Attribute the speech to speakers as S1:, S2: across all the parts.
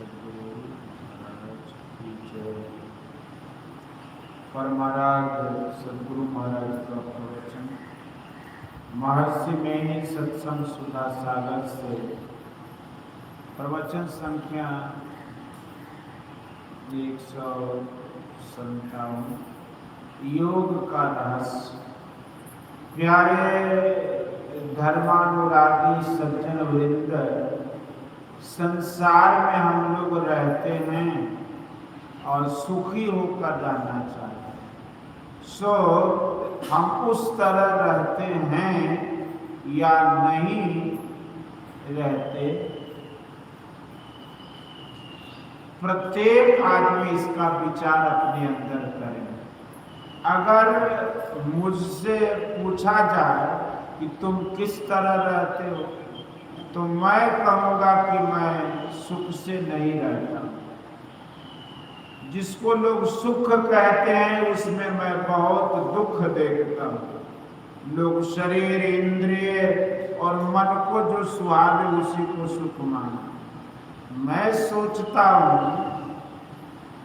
S1: सद्गुरु महाराज की जय। परमाराध्य सद्गुरु महाराज का प्रवचन महर्षि में ही सत्संग सुधा सागर से प्रवचन संख्या 157 योग का रहस्य। प्यारे धर्मानुरागी सज्जन वृंद, संसार में हम लोग रहते हैं और सुखी होकर रहना चाहते हैं। सो हम उस तरह रहते हैं या नहीं रहते, प्रत्येक आदमी इसका विचार अपने अंदर करे। अगर मुझसे पूछा जाए कि तुम किस तरह रहते हो, तो मैं कहूँगा कि मैं सुख से नहीं रहता। जिसको लोग सुख कहते हैं उसमें मैं बहुत दुख देखता हूँ। लोग शरीर, इंद्रिय और मन को जो सुहावे उसी को सुख माना। मैं सोचता हूँ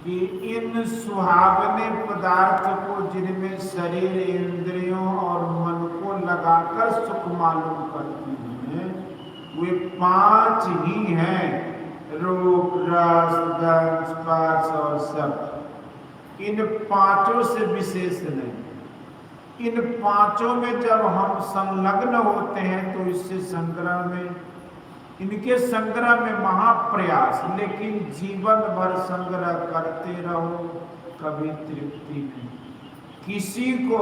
S1: कि इन सुहावने पदार्थ को, जिनमें शरीर, इंद्रियों और मन को लगाकर सुख मालूम करती हैं, वे 5 ही हैं: रूप, रस, गंध, स्पर्श और शब्द। इन 5 से विशेष नहीं। इन 5 में जब हम संलग्न होते हैं तो इससे संग्रह में, इनके संग्रह में महाप्रयास, लेकिन जीवन भर संग्रह करते रहो, कभी तृप्ति नहीं। किसी को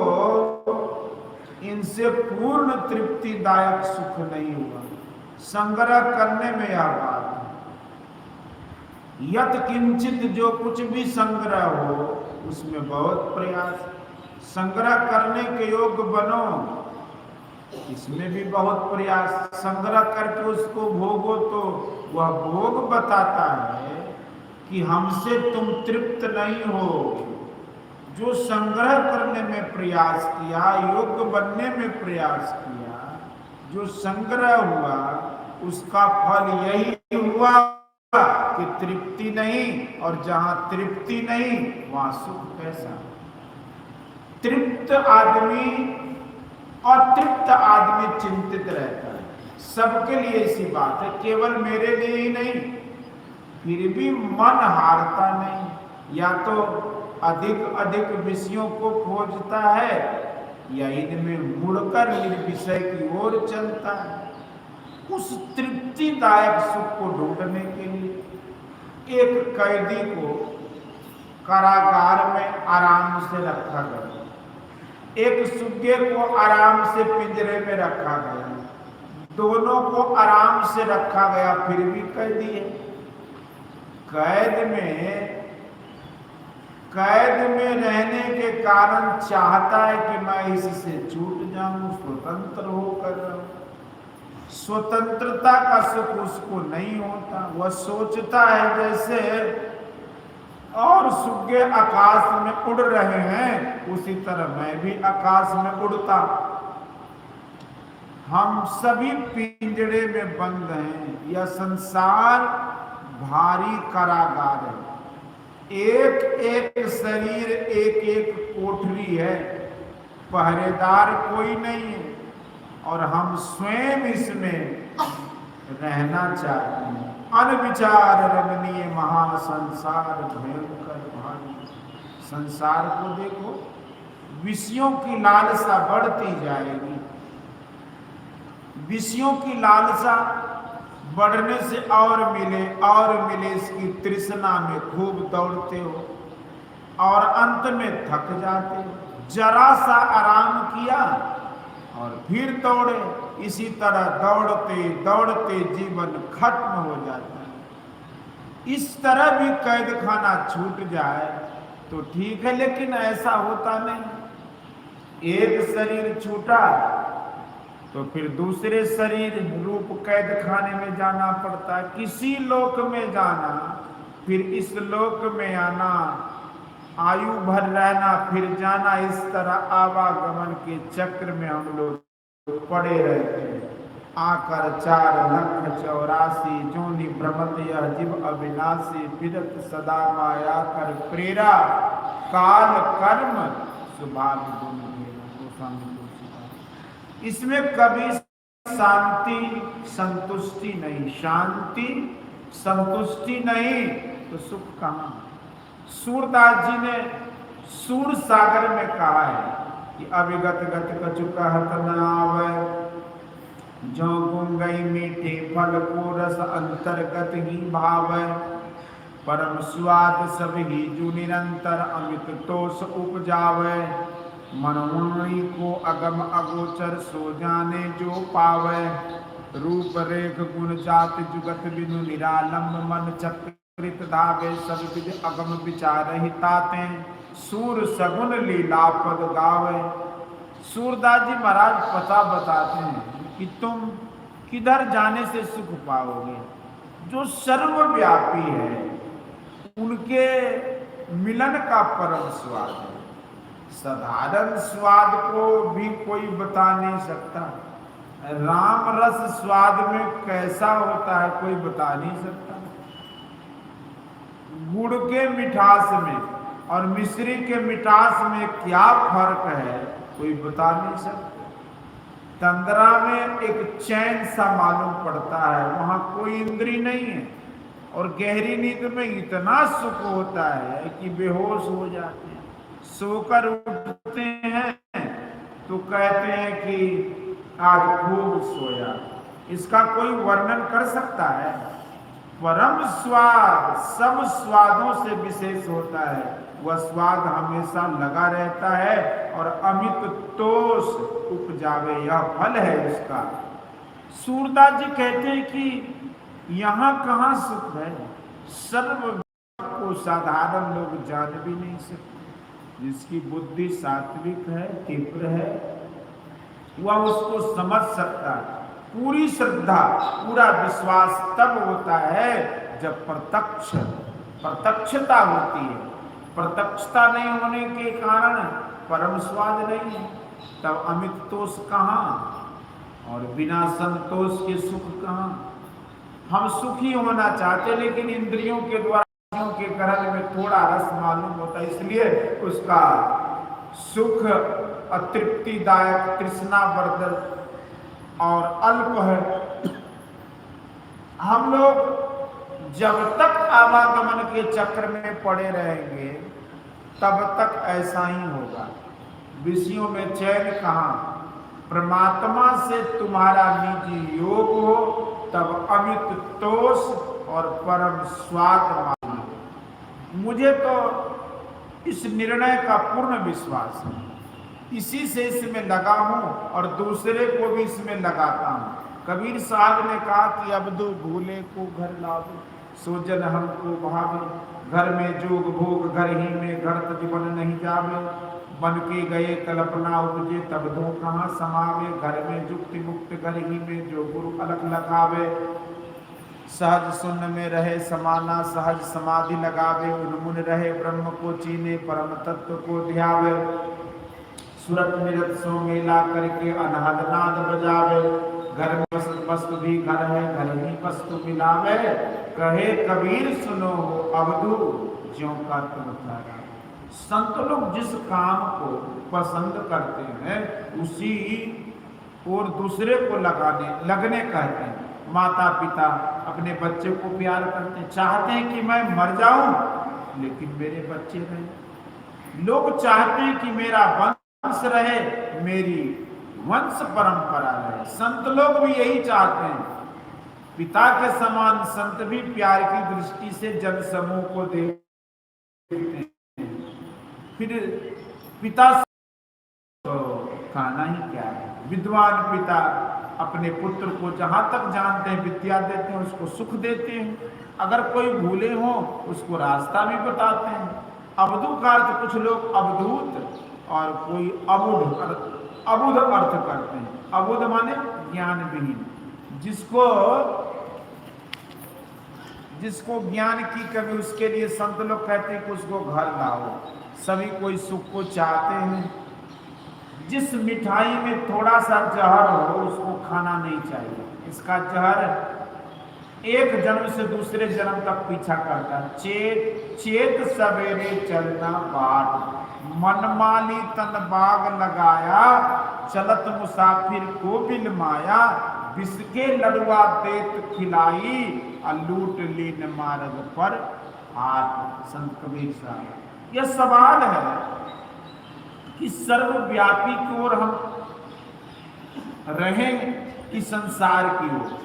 S1: इनसे पूर्ण तृप्तिदायक सुख नहीं हुआ। संग्रह करने में यह बात है। यत किंचित, जो कुछ भी संग्रह हो उसमें बहुत प्रयास। संग्रह करने के योग्य बनो, इसमें भी बहुत प्रयास। संग्रह करके उसको भोगो तो वह भोग बताता है कि हमसे तुम तृप्त नहीं हो। जो संग्रह करने में प्रयास किया, योग्य बनने में प्रयास किया, जो संग्रह हुआ उसका फल यही हुआ कि तृप्ति नहीं। और जहां तृप्ति नहीं वहां सुख कैसा। तृप्त आदमी और तृप्त आदमी चिंतित रहता है। सबके लिए ऐसी बात है, केवल मेरे लिए ही नहीं। फिर भी मन हारता नहीं। या तो अधिक अधिक विषयों को खोजता है या इनमें मुड़कर निर्विषय की ओर चलता है। उस तृप्तिदायक सुख को ढूंढने के लिए एक कैदी को कारागार में आराम से रखा गया, एक सुग्गे को आराम से पिंजरे में रखा गया, दोनों को आराम से रखा गया, फिर भी कैदी है। कैद में रहने के कारण चाहता है कि मैं इससे छूट जाऊं, स्वतंत्र होकर रहूं। स्वतंत्रता का सुख उसको नहीं होता। वह सोचता है जैसे और सुग्गे आकाश में उड़ रहे हैं, उसी तरह मैं भी आकाश में उड़ता। हम सभी पिंजरे में बंद हैं। यह संसार भारी कारागार है। एक एक शरीर, एक एक कोठरी है, पहरेदार कोई नहीं है। और हम स्वयं इसमें रहना चाहते हैं। अनविचार रमणीय महासंसार भयंकर भारी। संसार को देखो, विषयों की लालसा बढ़ती जाएगी। विषयों की लालसा बढ़ने से और मिले इसकी तृष्णा में खूब दौड़ते हो और अंत में थक जाते हो। जरा सा आराम किया और फिर दौड़े। इसी तरह दौड़ते दौड़ते जीवन खत्म हो जाता है। इस तरह भी कैद खाना छूट जाए तो ठीक है, लेकिन ऐसा होता नहीं। एक शरीर छूटा तो फिर दूसरे शरीर रूप कैद खाने में जाना पड़ता है। किसी लोक में जाना, फिर इस लोक में आना, आयु भर रहना, फिर जाना। इस तरह आवागमन के चक्र में हम लोग पड़े रहते हैं। आकर 4,84,000 जोनि भ्रमत यह जीव अविनाशी, फिरत सदा माया कर प्रेरा, काल कर्म सुभाग गुण भेद। इसमें कभी शांति संतुष्टि नहीं, शांति संतुष्टि नहीं तो सुख कहाँ। सूरदास जी ने सूर सागर में कहा है कि अविगत गत कछु कहत न आवे, जो गुम गई मीठे फल को रस अंतर्गत ही भावे, परम स्वाद सब ही जो निरंतर अमित तोष उपजावे, मनोन्मणि को अगम अगोचर सो जाने जो पावे, रूप रेख गुण जात जुगत बिनु निरालंब मन चक्रित धावे, सब विध अगम विचार ही ताते, सूर सगुन लीला पद गावे। सूरदास जी महाराज पता बताते हैं कि तुम किधर जाने से सुख पाओगे। जो सर्वव्यापी है उनके मिलन का परम स्वाद है। साधारण स्वाद को भी कोई बता नहीं सकता, राम रस स्वाद में कैसा होता है कोई बता नहीं सकता। गुड़ के मिठास में और मिश्री के मिठास में क्या फर्क है कोई बता नहीं सकता। तंद्रा में एक चैन सा मालूम पड़ता है, वहां कोई इंद्री नहीं है, और गहरी नींद में इतना सुख होता है कि बेहोश हो जाते हैं। सोकर उठते हैं तो कहते हैं कि आज खूब सोया। इसका कोई वर्णन कर सकता है? परम स्वाद सब स्वादों से विशेष होता है, वह स्वाद हमेशा लगा रहता है और अमित तोष उपजावे, यह फल है उसका। सूरदास जी कहते हैं कि यहाँ कहाँ सुख है, सर्व को साधारण लोग जान भी नहीं सकते। जिसकी बुद्धि सात्विक है, तीव्र है, वह उसको समझ सकता है। पूरी श्रद्धा पूरा विश्वास तब होता है जब प्रत्यक्षता होती है। प्रत्यक्षता नहीं होने के कारण परम स्वाद नहीं है, तब अमित तोष कहाँ और बिना संतोष के सुख कहाँ। हम सुखी होना चाहते लेकिन इंद्रियों के द्वारा के ग्रहण में थोड़ा रस मालूम होता है, इसलिए उसका सुख अतृप्तिदायक, तृष्णावर्धक और अल्प है। हम लोग जब तक आवागमन के चक्र में पड़े रहेंगे तब तक ऐसा ही होगा। विषयों में चैन कहाँ, परमात्मा से तुम्हारा निजी योग हो तब अमित तोष और परम स्वाद मालूम। मुझे तो इस निर्णय का पूर्ण विश्वास है, इसी से इसमें लगा हूं और दूसरे को भी इसमें लगाता हूं। कबीर साहब ने कहा कि अब दो भूले को घर लावे, सोजन हमको भावे, घर में जोग भोग घर ही में, घर तजबन नहीं जावे, बन के गए कल्पना उपजे तब दो कहाँ समावे, घर में जुक्ति मुक्त घर ही में जो गुरु अलग लगावे, सहज शून्य में रहे समाना, सहज समाधि लगावे, उन्मुन रहे ब्रह्म को चीने, परम तत्व को ध्यावे, सुरत निरत सो मेला करके अनाद नाद बजावे, घर में वस्तु भी घर है घर ही वस्तु मिलावे, कहे कबीर सुनो हो अवधू ज्यों का तुम तारा। संत लोग जिस काम को पसंद करते हैं उसी और दूसरे को लगने कहते हैं। माता पिता अपने बच्चे को प्यार करते हैं, चाहते हैं कि मैं मर जाऊं लेकिन मेरे बच्चे रहे। लोग चाहते हैं कि मेरा वंश रहे, मेरी वंश परंपरा रहे। संत लोग भी यही चाहते हैं। पिता के समान संत भी प्यार की दृष्टि से जन समूह को देखते हैं। फिर पिता तो कहना ही क्या है। विद्वान पिता अपने पुत्र को जहां तक जानते हैं विद्या देते हैं, उसको सुख देते हैं। अगर कोई भूले हो उसको रास्ता भी बताते हैं। अवधू का अर्थ कुछ लोग अवधूत और कोई अबुध अर्थ करते हैं। अबुध माने ज्ञान विहीन, जिसको ज्ञान की कमी, उसके लिए संत लोग कहते हैं कि उसको घर लाओ। सभी कोई सुख को चाहते हैं जिस मिठाई में थोड़ा सा जहर हो उसको खाना नहीं चाहिए। इसका जहर एक जन्म से दूसरे जन्म तक पीछा करता है। चेत सवेरे चलना बाट, मनमाली तन बाग लगाया, चलत मुसाफिर को बिल माया, बिस्के लड़ुआ देत खिलाई, लूट लीन मार्ग पर हाथ। संत कबीर साहब, यह सवाल है कि सर्वव्यापी की ओर हम रहें कि संसार की ओर।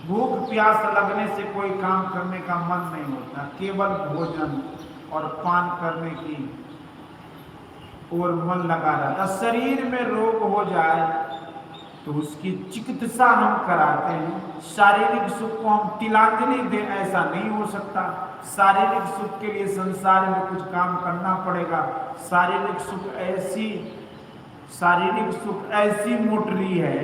S1: भूख प्यास लगने से कोई काम करने का मन नहीं होता, केवल भोजन और पान करने की ओर मन लगा रहता। शरीर में रोग हो जाए तो उसकी चिकित्सा हम कराते हैं। शारीरिक सुख को हम तिलांजलि दें ऐसा नहीं हो सकता। शारीरिक सुख के लिए संसार में कुछ काम करना पड़ेगा। शारीरिक सुख ऐसी मोटरी है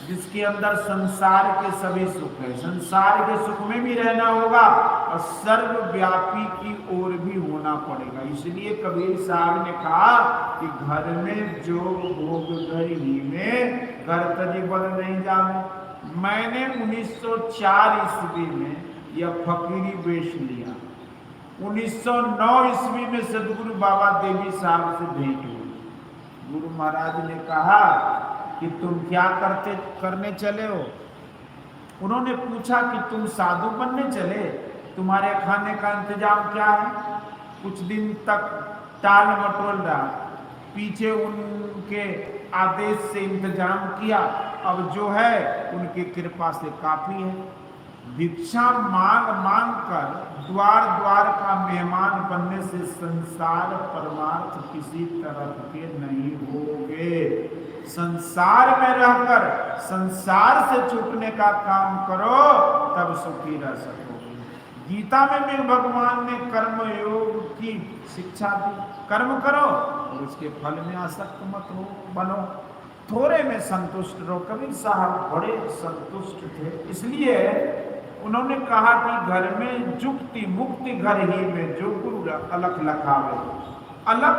S1: जिसके अंदर संसार के सभी सुख है। संसार के सुख में भी रहना होगा और सर्वव्यापी की ओर भी होना पड़ेगा। इसलिए कबीर साहब ने कहा कि घर में जो भोग घर ही में घर तजी बल नहीं जाने। मैंने 1904 ईस्वी में यह फकीरी वेश लिया। 1909 ईस्वी में सदगुरु बाबा देवी साहब से भेंट हुई। गुरु महाराज ने कहा कि तुम क्या करने चले हो? उन्होंने पूछा कि तुम साधु बनने चले, तुम्हारे खाने का इंतजाम क्या है? कुछ दिन तक टाल मटोल रहा, पीछे उनके आदेश से इंतजाम किया, अब जो है उनकी कृपा से काफी है। भिक्षा मांग मांग कर द्वार द्वार का मेहमान बनने से संसार परमार्थ किसी तरह के नहीं होंगे। संसार में रहकर संसार से छूटने का काम करो, तब सुखी रह सकोगे। गीता में भी भगवान ने कर्म योग की शिक्षा दी। कर्म करो और उसके फल में आसक्त मत हो बनो, थोड़े में संतुष्ट रहो। कबीर साहब बड़े संतुष्ट थे, इसलिए उन्होंने कहा कि घर में जुक्ति मुक्ति घर ही में जो गुरु अलख लखावे। अलख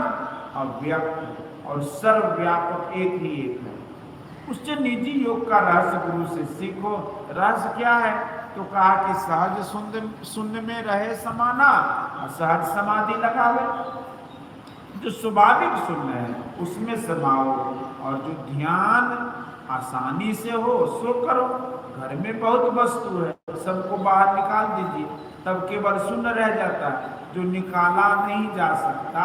S1: अव्यक्त और सर्वव्यापक एक ही एक है। उससे निजी योग का रहस्य गुरु से सीखो। रहस्य क्या है? तो कहा कि सहज शून्य में रहे समाना, सहज समाधि लगावे। जो स्वाभाविक शून्य है उसमें समाओ, और जो ध्यान आसानी से हो सो करो। घर में बहुत वस्तु है, सबको बाहर निकाल दीजिए, तब केवल शून्य रह जाता है जो निकाला नहीं जा सकता।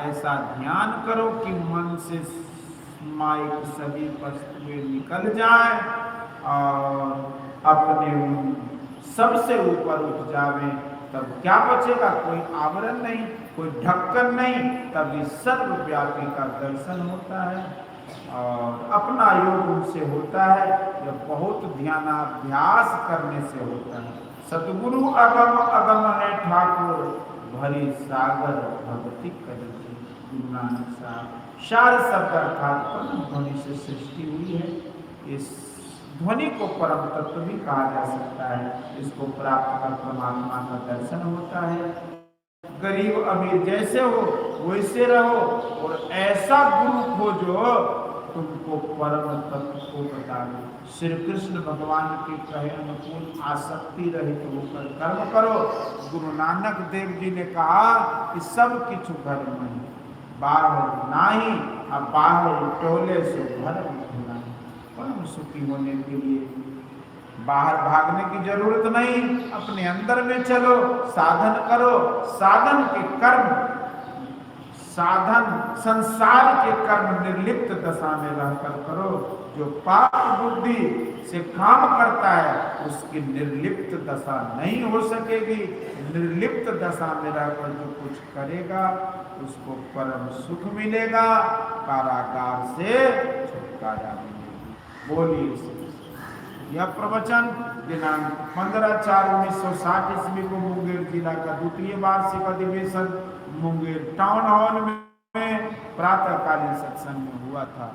S1: ऐसा ध्यान करो कि मन से माइक सभी वस्तुएं निकल जाए और अपने सबसे ऊपर उठ जावे। तब क्या बचेगा? कोई आवरण नहीं, कोई ढक्कन नहीं, तभी सर्वव्यापी का दर्शन होता है और अपना योग उनसे होता है। यह बहुत ध्यानाभ्यास करने से होता है। सतगुरु अगम अगम है ठाकुर, भरी सागर भक्ति करेगी। गुरु नानक साहब शार शब्द अर्थात परम ध्वनि से सृष्टि हुई है। इस ध्वनि को परम तत्व भी कहा जा सकता है। इसको प्राप्त कर परमात्मा का दर्शन होता है। गरीब अमीर जैसे हो वैसे रहो और ऐसा गुरु खोजो तुमको परम तत्व को बता दो। श्री कृष्ण भगवान के कहे अनुकूल आसक्ति रहित होकर कर्म करो। गुरु नानक देव जी ने कहा कि सब किछु घर में बाहर नाही, अब बाहर टोले से घर नहीं। परम सुखी होने के लिए बाहर भागने की जरूरत नहीं, अपने अंदर में चलो, साधन करो। साधन के कर्म, साधन संसार के कर्म निर्लिप्त दशा में रहकर करो। जो पाप बुद्धि से काम करता है उसकी निर्लिप्त दशा नहीं हो सकेगी। निर्लिप्त दशा में रहकर जो कुछ करेगा उसको परम सुख मिलेगा, कारागार से छुटकारा मिलेगी। बोलिए। यह प्रवचन दिनांक 15/4/1960 ईस्वी को मुंगेर जिला का द्वितीय वार्षिक अधिवेशन मुंगेर टाउन हॉल में प्रातःकालीन सत्संग में हुआ था।